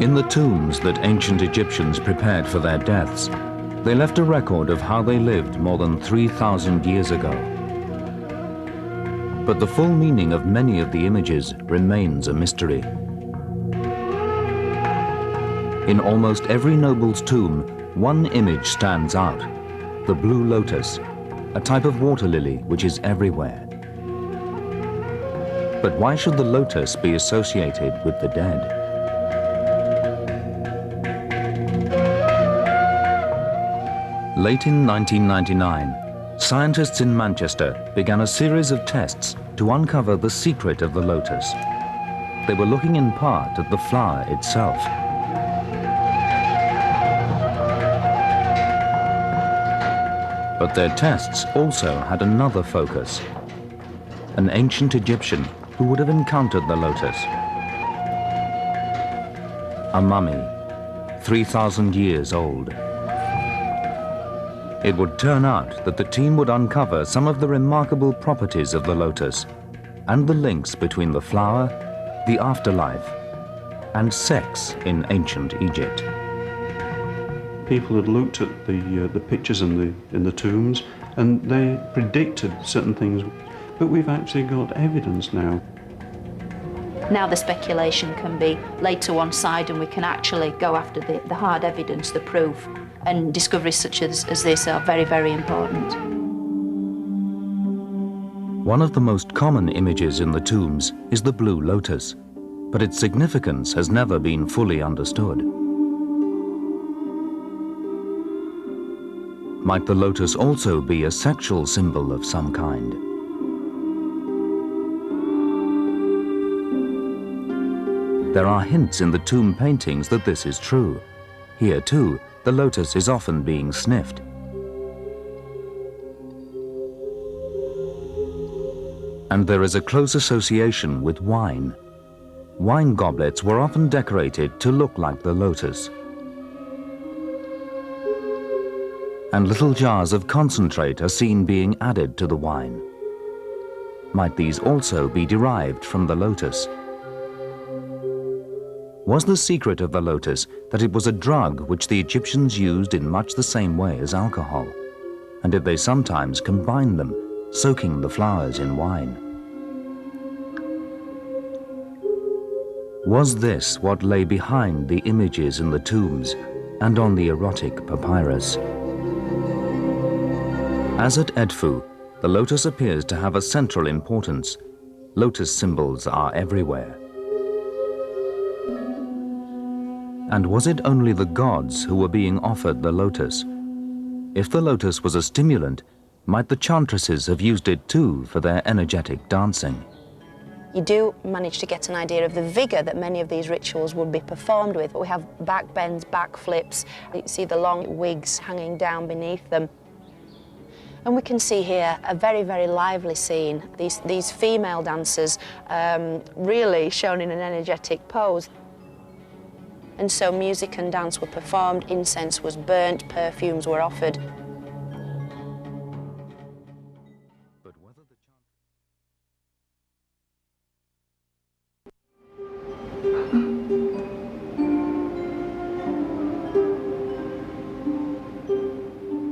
In the tombs that ancient Egyptians prepared for their deaths, they left a record of how they lived more than 3,000 years ago. But the full meaning of many of the images remains a mystery. In almost every noble's tomb, one image stands out: the blue lotus, a type of water lily which is everywhere. But why should the lotus be associated with the dead? Late in 1999, scientists in Manchester began a series of tests to uncover the secret of the lotus. They were looking in part at the flower itself. But their tests also had another focus: an ancient Egyptian who would have encountered the lotus. A mummy, 3,000 years old. It would turn out that the team would uncover some of the remarkable properties of the lotus and the links between the flower, the afterlife, and sex in ancient Egypt. People had looked at the pictures in the tombs, and they predicted certain things, but we've actually got evidence now. Now the speculation can be laid to one side and we can actually go after the hard evidence, the proof, and discoveries such as this are very, very important. One of the most common images in the tombs is the blue lotus, but its significance has never been fully understood. Might the lotus also be a sexual symbol of some kind? There are hints in the tomb paintings that this is true. Here too, the lotus is often being sniffed. And there is a close association with wine. Wine goblets were often decorated to look like the lotus. And little jars of concentrate are seen being added to the wine. Might these also be derived from the lotus? Was the secret of the lotus that it was a drug which the Egyptians used in much the same way as alcohol? And did they sometimes combine them, soaking the flowers in wine? Was this what lay behind the images in the tombs and on the erotic papyrus? As at Edfu, the lotus appears to have a central importance. Lotus symbols are everywhere. And was it only the gods who were being offered the lotus? If the lotus was a stimulant, might the chantresses have used it too for their energetic dancing? You do manage to get an idea of the vigour that many of these rituals would be performed with. We have back bends, back flips. You see the long wigs hanging down beneath them. And we can see here a very, very lively scene. These female dancers really shown in an energetic pose. And so music and dance were performed, incense was burnt, perfumes were offered.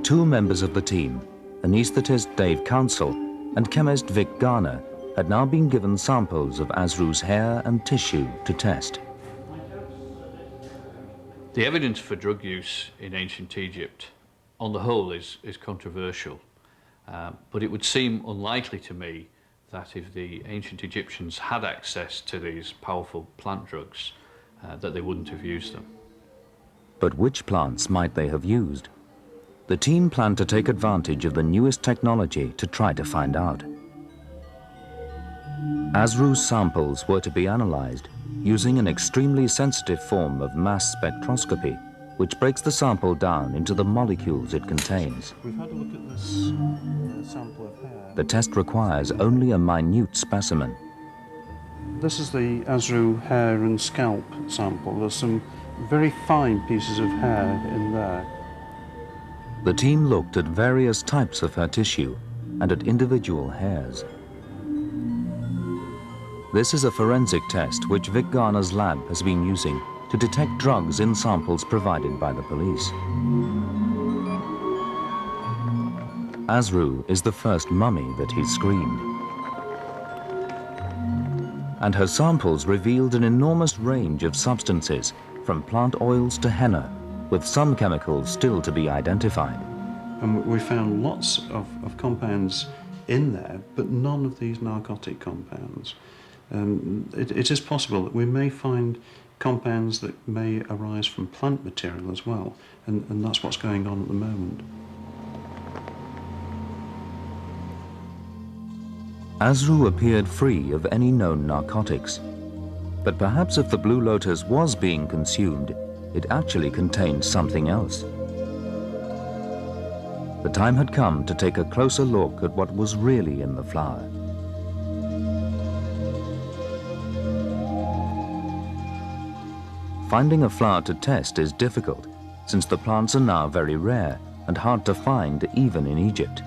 Two members of the team, anaesthetist Dave Council and chemist Vic Garner, had now been given samples of Asru's hair and tissue to test. The evidence for drug use in ancient Egypt, on the whole, is controversial, but it would seem unlikely to me that if the ancient Egyptians had access to these powerful plant drugs, that they wouldn't have used them. But which plants might they have used? The team planned to take advantage of the newest technology to try to find out. Asru's samples were to be analyzed using an extremely sensitive form of mass spectroscopy, which breaks the sample down into the molecules it contains. We've had a look at this sample of hair. The test requires only a minute specimen. This is the Asru hair and scalp sample. There's some very fine pieces of hair in there. The team looked at various types of her tissue and at individual hairs. This is a forensic test which Vic Garner's lab has been using to detect drugs in samples provided by the police. Asru is the first mummy that he screened. And her samples revealed an enormous range of substances, from plant oils to henna, with some chemicals still to be identified. And we found lots of compounds in there, but none of these narcotic compounds. It is possible that we may find compounds that may arise from plant material as well, and that's what's going on at the moment. Asru appeared free of any known narcotics. But perhaps if the Blue Lotus was being consumed, it actually contained something else. The time had come to take a closer look at what was really in the flower. Finding a flower to test is difficult, since the plants are now very rare and hard to find even in Egypt.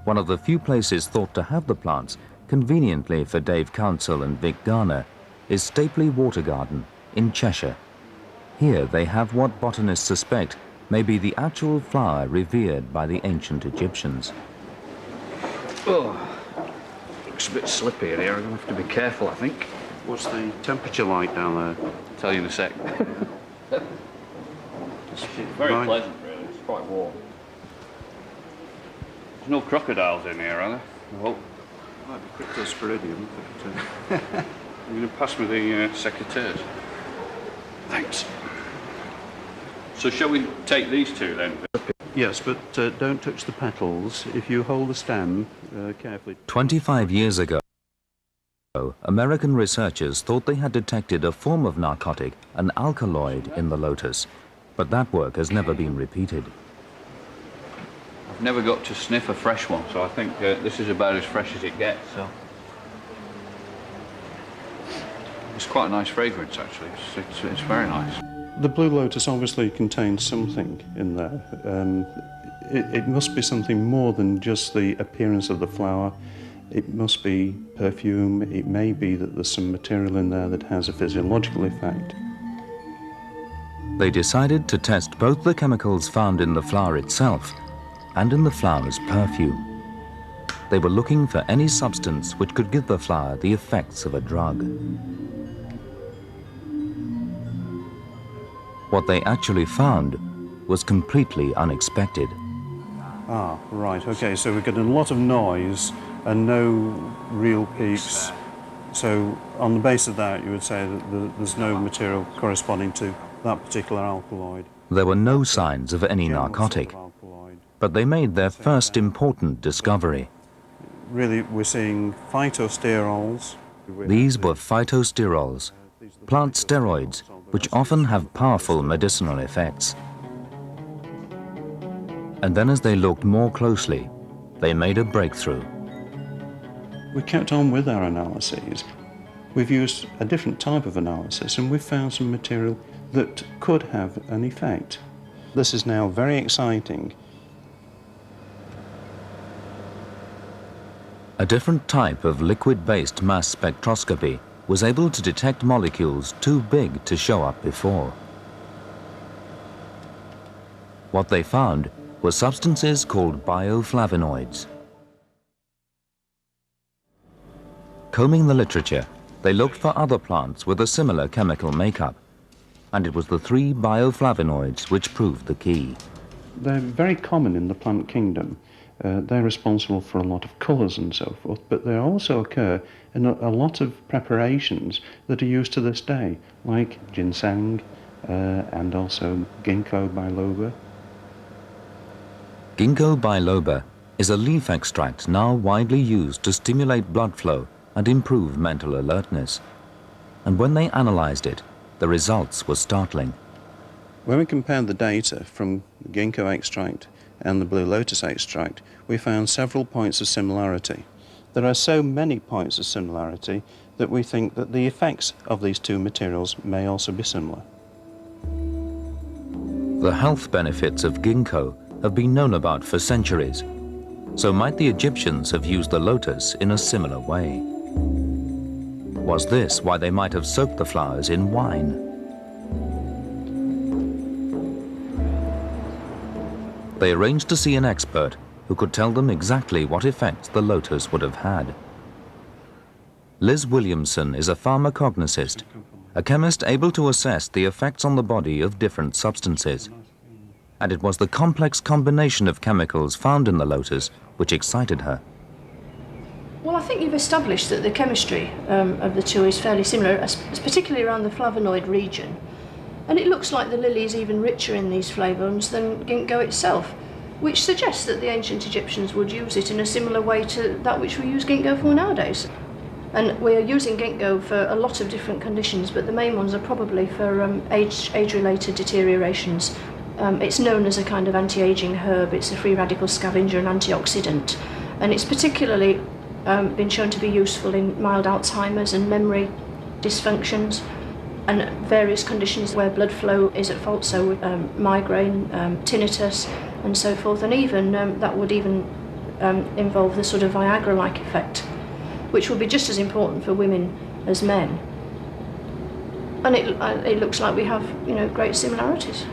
One of the few places thought to have the plants, conveniently for Dave Council and Vic Garner, is Stapley Water Garden in Cheshire. Here they have what botanists suspect may be the actual flower revered by the ancient Egyptians. Oh, looks a bit slippery in here. I'm going to have to be careful, I think. What's the temperature like down there? I'll tell you in a sec. It's very pleasant, really. It's quite warm. There's no crocodiles in here, are there? Oh. Might be cryptosporidium, but... You're going to pass me the secateurs. Thanks. So shall we take these two then? Yes, but don't touch the petals. If you hold the stem carefully. 25 years ago, American researchers thought they had detected a form of narcotic, an alkaloid, in the lotus, but that work has never been repeated. I've never got to sniff a fresh one, so I think this is about as fresh as it gets. So. It's quite a nice fragrance, actually. It's very nice. The Blue Lotus obviously contains something in there. It must be something more than just the appearance of the flower. It must be perfume. It may be that there's some material in there that has a physiological effect. They decided to test both the chemicals found in the flower itself and in the flower's perfume. They were looking for any substance which could give the flower the effects of a drug. What they actually found was completely unexpected. Ah, right, okay, so we're getting a lot of noise and no real peaks. So on the basis of that, you would say that there's no material corresponding to that particular alkaloid. There were no signs of any narcotic, but they made their first important discovery. Really, we're seeing phytosterols. These were phytosterols, plant steroids, which often have powerful medicinal effects. And then as they looked more closely, they made a breakthrough. We kept on with our analyses. We've used a different type of analysis and we've found some material that could have an effect. This is now very exciting. A different type of liquid-based mass spectroscopy was able to detect molecules too big to show up before. What they found were substances called bioflavonoids. Combing the literature, they looked for other plants with a similar chemical makeup, and it was the 3 bioflavonoids which proved the key. They're very common in the plant kingdom. They're responsible for a lot of colours and so forth, but they also occur in a lot of preparations that are used to this day, like ginseng and also ginkgo biloba. Ginkgo biloba is a leaf extract now widely used to stimulate blood flow and improve mental alertness. And when they analysed it, the results were startling. When we compared the data from the ginkgo extract and the Blue Lotus extract, we found several points of similarity. There are so many points of similarity that we think that the effects of these two materials may also be similar. The health benefits of ginkgo have been known about for centuries, so might the Egyptians have used the lotus in a similar way? Was this why they might have soaked the flowers in wine? They arranged to see an expert who could tell them exactly what effects the lotus would have had. Liz Williamson is a pharmacognosist, a chemist able to assess the effects on the body of different substances. And it was the complex combination of chemicals found in the lotus which excited her. Well, I think you've established that the chemistry of the two is fairly similar, particularly around the flavonoid region. And it looks like the lily is even richer in these flavones than ginkgo itself, which suggests that the ancient Egyptians would use it in a similar way to that which we use ginkgo for nowadays. And we are using ginkgo for a lot of different conditions, but the main ones are probably for age-related deteriorations. It's known as a kind of anti-aging herb. It's a free radical scavenger and antioxidant. And it's particularly been shown to be useful in mild Alzheimer's and memory dysfunctions and various conditions where blood flow is at fault, so migraine, tinnitus and so forth. And even that would even involve the sort of Viagra-like effect, which will be just as important for women as men. And it looks like we have, great similarities.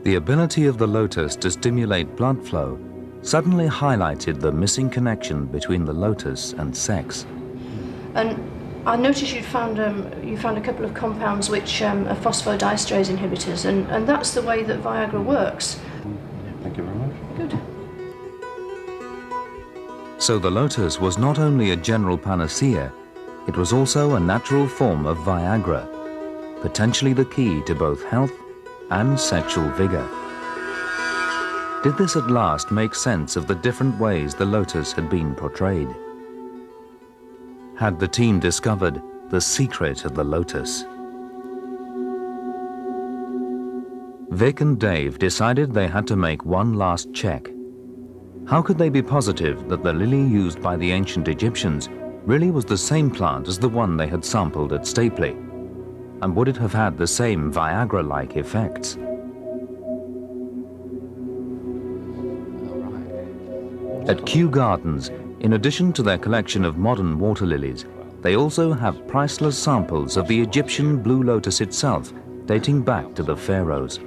The ability of the lotus to stimulate blood flow suddenly highlighted the missing connection between the lotus and sex. And I noticed you found a couple of compounds which are phosphodiesterase inhibitors, and that's the way that Viagra works. Thank you very much. Good. So the lotus was not only a general panacea, it was also a natural form of Viagra, potentially the key to both health and sexual vigor. Did this at last make sense of the different ways the lotus had been portrayed? Had the team discovered the secret of the lotus? Vic and Dave decided they had to make one last check. How could they be positive that the lily used by the ancient Egyptians really was the same plant as the one they had sampled at Stapley? And would it have had the same Viagra-like effects? At Kew Gardens, in addition to their collection of modern water lilies, they also have priceless samples of the Egyptian blue lotus itself, dating back to the pharaohs.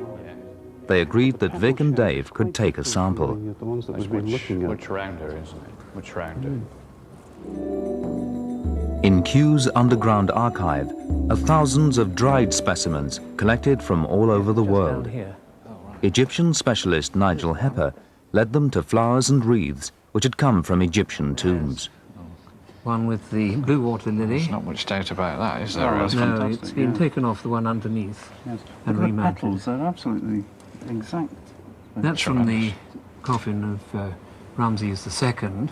They agreed that Vic and Dave could take a sample. The ones that we've been looking at. Much rounder, isn't it? Much rounder. In Kew's underground archive are thousands of dried specimens collected from all over the world. Egyptian specialist Nigel Hepper led them to flowers and wreaths which had come from Egyptian tombs. One with the blue water lily. There's not much doubt about that, is there? No, it's been taken off the one underneath and The remounted. petals are absolutely exact. That's from the coffin of Ramses II.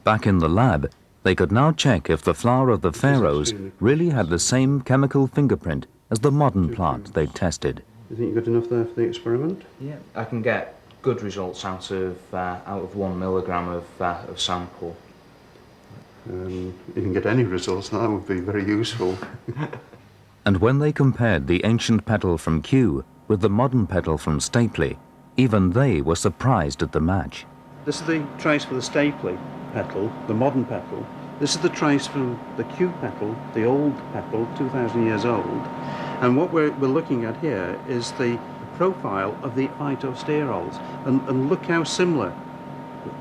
Back in the lab, they could now check if the flower of the pharaohs really had the same chemical fingerprint as the modern plant they'd tested. You think you got enough there for the experiment? Yeah, I can get good results out of 1 milligram of sample. You can get any results, that would be very useful. And when they compared the ancient petal from Kew with the modern petal from Stapley, even they were surprised at the match. This is the trace for the Stapley petal, the modern petal. This is the trace from the Kew petal, the old petal, 2,000 years old. And what we're looking at here is the profile of the phytosterols. And look how similar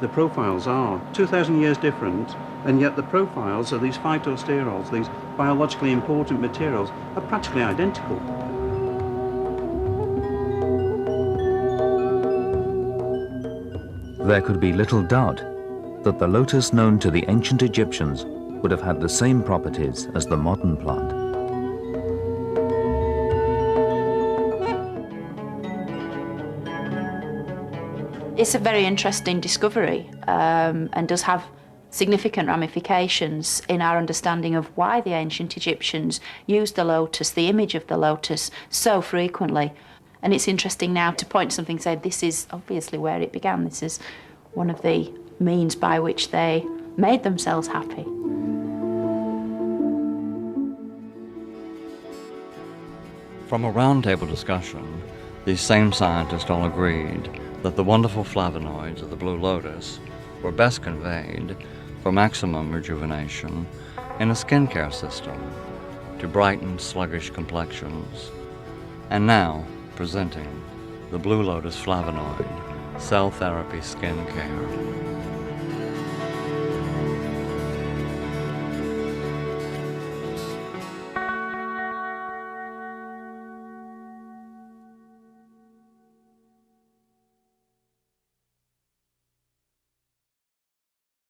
the profiles are. 2,000 years different, and yet the profiles of these phytosterols, these biologically important materials, are practically identical. There could be little doubt that the lotus known to the ancient Egyptians would have had the same properties as the modern plant. It's a very interesting discovery and does have significant ramifications in our understanding of why the ancient Egyptians used the lotus, the image of the lotus, so frequently. And it's interesting now to point to something and say this is obviously where it began. This is one of the means by which they made themselves happy. From a roundtable discussion, these same scientists all agreed that the wonderful flavonoids of the blue lotus were best conveyed for maximum rejuvenation in a skincare system to brighten sluggish complexions. And now, presenting the Blue Lotus flavonoid, cell therapy skincare.